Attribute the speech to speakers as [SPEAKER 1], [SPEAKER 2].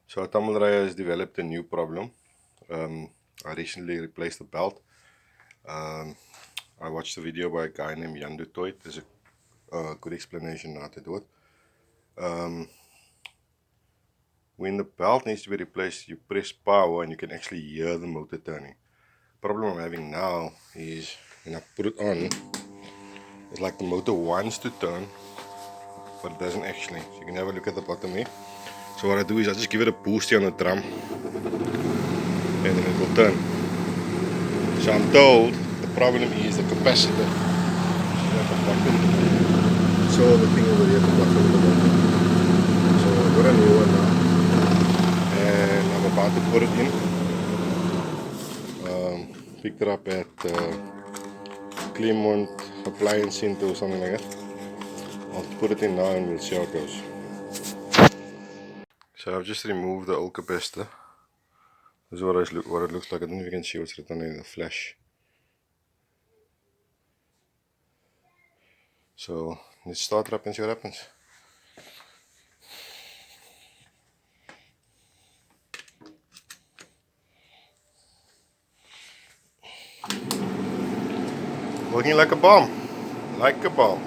[SPEAKER 1] So a tumble dryer has developed a new problem. I recently replaced the belt. I watched a video by a guy named Jan du Toit. There's a good explanation how to do it. When the belt needs to be replaced, you press power and you can actually hear the motor turning. The problem I'm having now is when I put it on, it's like the motor wants to turn, but it doesn't actually. So you can have a look at the bottom here. So what I do is I just give it a boost on the drum and then it will turn. So I'm told the problem is the capacitor. So the thing over here at the bottom of the bottom. So I got a new one now and I'm about to put it in. Picked it up at Clermont Appliance Center or something like that. I'll put it in now and we'll see how it goes. So I've just removed the old capacitor. This is what it looks like. I don't know if you can see what's written in the flash. So let's start it up and see what happens. Working like a bomb. Like a bomb.